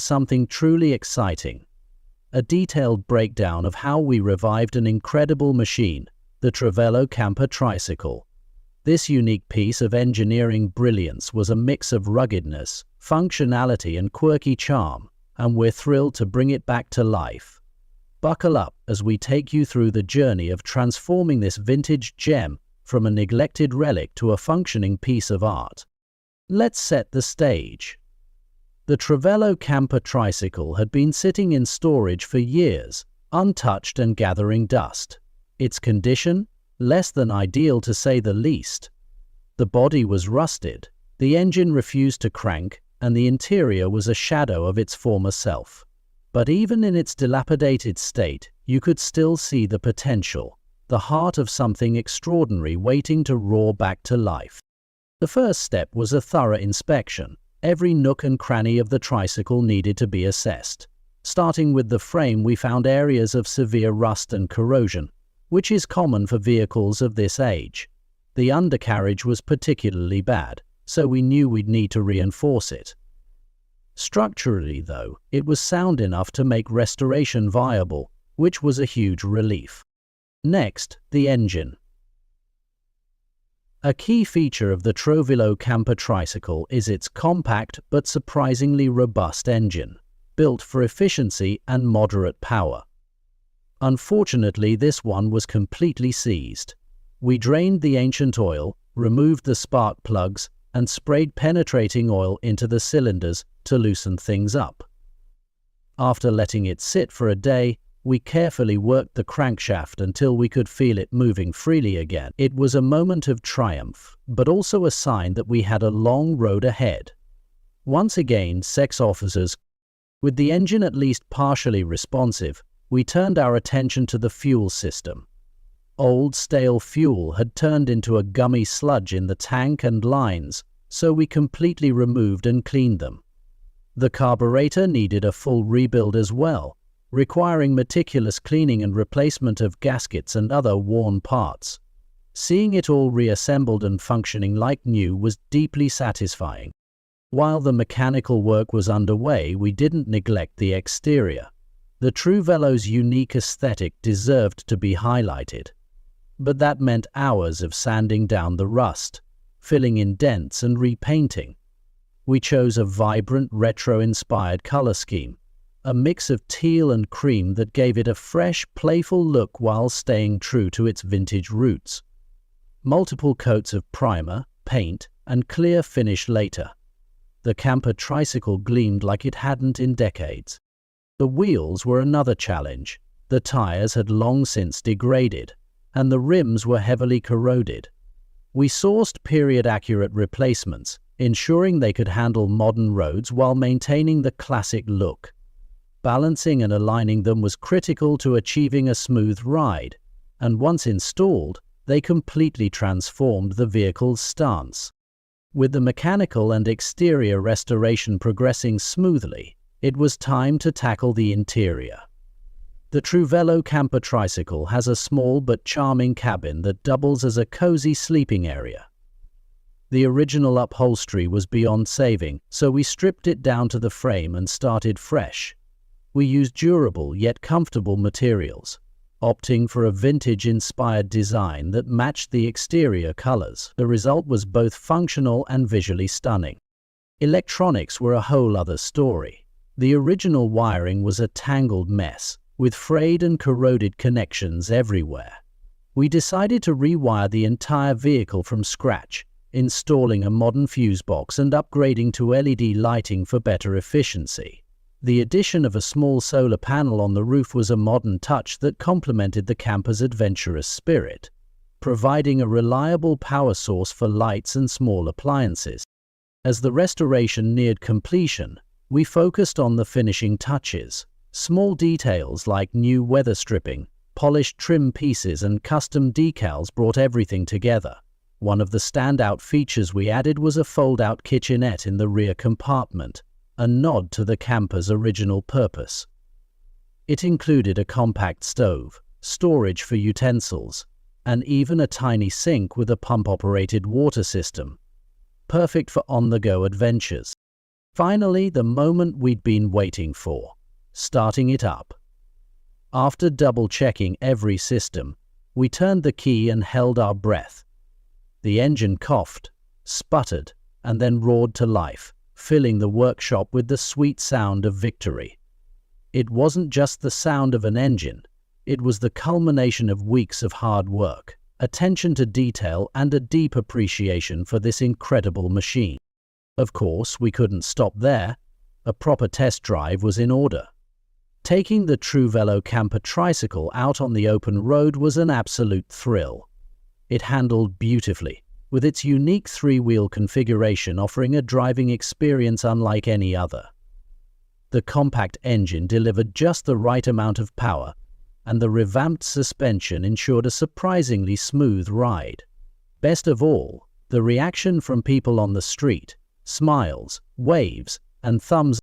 something truly exciting. A detailed breakdown of how we revived an incredible machine, the Truvelo Camper Tricycle. This unique piece of engineering brilliance was a mix of ruggedness, functionality, and quirky charm, and we're thrilled to bring it back to life. Buckle up as we take you through the journey of transforming this vintage gem from a neglected relic to a functioning piece of art. Let's set the stage. The Truvelo Camper Tricycle had been sitting in storage for years, untouched and gathering dust. Its condition? Less than ideal to say the least. The body was rusted, the engine refused to crank, and the interior was a shadow of its former self. But even in its dilapidated state, you could still see the potential, the heart of something extraordinary waiting to roar back to life. The first step was a thorough inspection. Every nook and cranny of the tricycle needed to be assessed. Starting with the frame, we found areas of severe rust and corrosion, which is common for vehicles of this age. The undercarriage was particularly bad, so we knew we'd need to reinforce it. Structurally, though, it was sound enough to make restoration viable, which was a huge relief. Next, the engine. A key feature of the Truvelo Camper Tricycle is its compact but surprisingly robust engine, built for efficiency and moderate power. Unfortunately, this one was completely seized. We drained the ancient oil, removed the spark plugs, and sprayed penetrating oil into the cylinders to loosen things up. After letting it sit for a day, we carefully worked the crankshaft until we could feel it moving freely again. It was a moment of triumph, but also a sign that we had a long road ahead. Once again, sex officers, with the engine at least partially responsive, we turned our attention to the fuel system. Old, stale fuel had turned into a gummy sludge in the tank and lines, so we completely removed and cleaned them. The carburetor needed a full rebuild as well, requiring meticulous cleaning and replacement of gaskets and other worn parts. Seeing it all reassembled and functioning like new was deeply satisfying. While the mechanical work was underway, we didn't neglect the exterior. The Truvelo's unique aesthetic deserved to be highlighted. But that meant hours of sanding down the rust, filling in dents and repainting. We chose a vibrant, retro-inspired color scheme, a mix of teal and cream that gave it a fresh, playful look while staying true to its vintage roots. Multiple coats of primer, paint, and clear finish later. The camper tricycle gleamed like it hadn't in decades. The wheels were another challenge. The tires had long since degraded, and the rims were heavily corroded. We sourced period-accurate replacements, ensuring they could handle modern roads while maintaining the classic look. Balancing and aligning them was critical to achieving a smooth ride, and once installed, they completely transformed the vehicle's stance. With the mechanical and exterior restoration progressing smoothly, it was time to tackle the interior. The Truvelo Camper Tricycle has a small but charming cabin that doubles as a cozy sleeping area. The original upholstery was beyond saving, so we stripped it down to the frame and started fresh. We used durable yet comfortable materials, opting for a vintage-inspired design that matched the exterior colors. The result was both functional and visually stunning. Electronics were a whole other story. The original wiring was a tangled mess, with frayed and corroded connections everywhere. We decided to rewire the entire vehicle from scratch, installing a modern fuse box and upgrading to LED lighting for better efficiency. The addition of a small solar panel on the roof was a modern touch that complemented the camper's adventurous spirit, providing a reliable power source for lights and small appliances. As the restoration neared completion, we focused on the finishing touches. Small details like new weather stripping, polished trim pieces, and custom decals brought everything together. One of the standout features we added was a fold-out kitchenette in the rear compartment, a nod to the camper's original purpose. It included a compact stove, storage for utensils, and even a tiny sink with a pump-operated water system, perfect for on-the-go adventures. Finally, the moment we'd been waiting for, starting it up. After double-checking every system, we turned the key and held our breath. The engine coughed, sputtered, and then roared to life, filling the workshop with the sweet sound of victory. It wasn't just the sound of an engine, it was the culmination of weeks of hard work, attention to detail, and a deep appreciation for this incredible machine. Of course, we couldn't stop there. A proper test drive was in order. Taking the Truvelo Camper Tricycle out on the open road was an absolute thrill. It handled beautifully, with its unique three-wheel configuration offering a driving experience unlike any other. The compact engine delivered just the right amount of power, and the revamped suspension ensured a surprisingly smooth ride. Best of all, the reaction from people on the street, smiles, waves, and thumbs